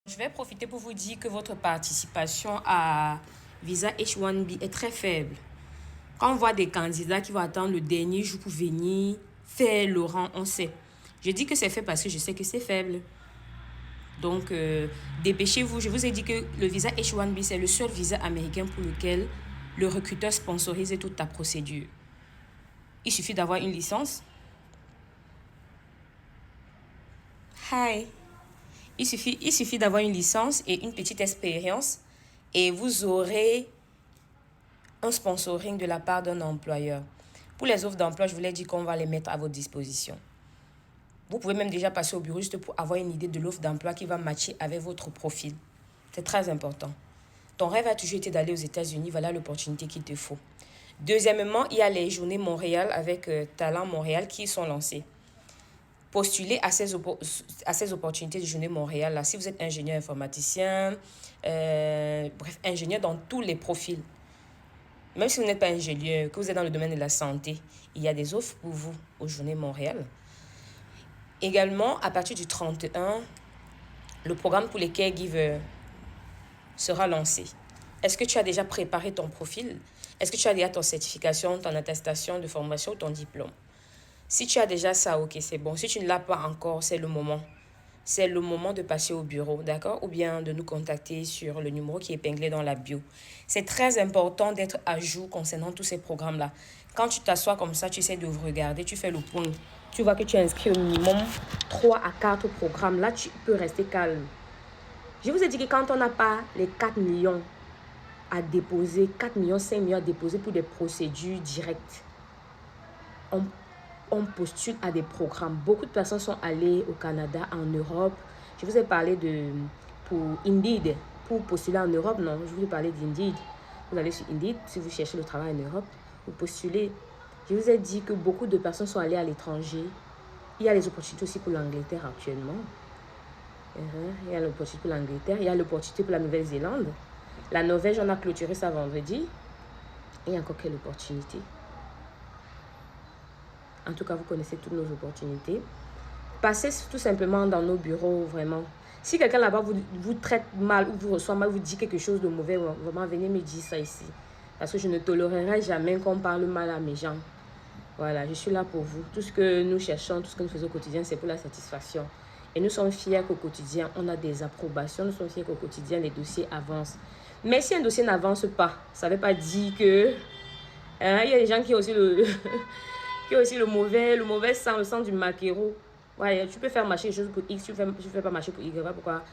Je vais profiter pour vous dire que votre participation à Visa H1B est très faible. Quand on voit des candidats qui vont attendre le dernier jour pour venir faire le rang, on sait. Je dis que c'est fait parce que je sais que c'est faible. Donc, dépêchez-vous. Je vous ai dit que le visa H1B, c'est le seul visa américain pour lequel le recruteur sponsorise toute ta procédure. Il suffit d'avoir une licence. Hi. Il suffit d'avoir une licence et une petite expérience et vous aurez un sponsoring de la part d'un employeur. Pour les offres d'emploi, je vous l'ai dit qu'on va les mettre à votre disposition. Vous pouvez même déjà passer au bureau juste pour avoir une idée de l'offre d'emploi qui va matcher avec votre profil. C'est très important. Ton rêve a toujours été d'aller aux États-Unis, voilà l'opportunité qu'il te faut. Deuxièmement, il y a les journées Montréal avec Talent Montréal qui sont lancées. Postulez à ces opportunités de journée Montréal. Là. Si vous êtes ingénieur informaticien, bref, ingénieur dans tous les profils. Même si vous n'êtes pas ingénieur, que vous êtes dans le domaine de la santé, il y a des offres pour vous aux journées Montréal. Également, à partir du 31, le programme pour les caregivers sera lancé. Est-ce que tu as déjà préparé ton profil? Est-ce que tu as déjà ton certification, ton attestation de formation ou ton diplôme? Si tu as déjà ça, ok, c'est bon. Si tu ne l'as pas encore, c'est le moment. C'est le moment de passer au bureau, d'accord? Ou bien de nous contacter sur le numéro qui est épinglé dans la bio. C'est très important d'être à jour concernant tous ces programmes-là. Quand tu t'assois comme ça, tu essaies de regarder, tu fais le point. Tu vois que tu es inscrit au minimum 3 à 4 programmes. Là, tu peux rester calme. Je vous ai dit que quand on n'a pas les 4 millions à déposer, 4 millions, 5 millions à déposer pour des procédures directes, on postule à des programmes. Beaucoup de personnes sont allées au Canada, en Europe. Je vous ai parlé pour Indeed. Pour postuler en Europe, non, je vous ai parlé d'Indeed. Vous allez sur Indeed, si vous cherchez le travail en Europe, vous postulez. Je vous ai dit que beaucoup de personnes sont allées à l'étranger. Il y a les opportunités aussi pour l'Angleterre actuellement. Il y a l'opportunité pour l'Angleterre, il y a l'opportunité pour la Nouvelle-Zélande. La Norvège, on a clôturé ça vendredi. Et il y a encore quelle opportunité? En tout cas, vous connaissez toutes nos opportunités. Passez tout simplement dans nos bureaux, vraiment. Si quelqu'un là-bas vous traite mal ou vous reçoit mal, vous dit quelque chose de mauvais, vraiment, venez me dire ça ici. Parce que je ne tolérerai jamais qu'on parle mal à mes gens. Voilà, je suis là pour vous. Tout ce que nous cherchons, tout ce que nous faisons au quotidien, c'est pour la satisfaction. Et nous sommes fiers qu'au quotidien, on a des approbations. Nous sommes fiers qu'au quotidien, les dossiers avancent. Mais si un dossier n'avance pas, ça ne veut pas dire que... il y a des gens qui ont aussi qui ont aussi le mauvais sang, le sang du maquereau. Ouais, tu peux faire marcher les choses pour X, tu ne fais pas marcher pour Y. Pourquoi?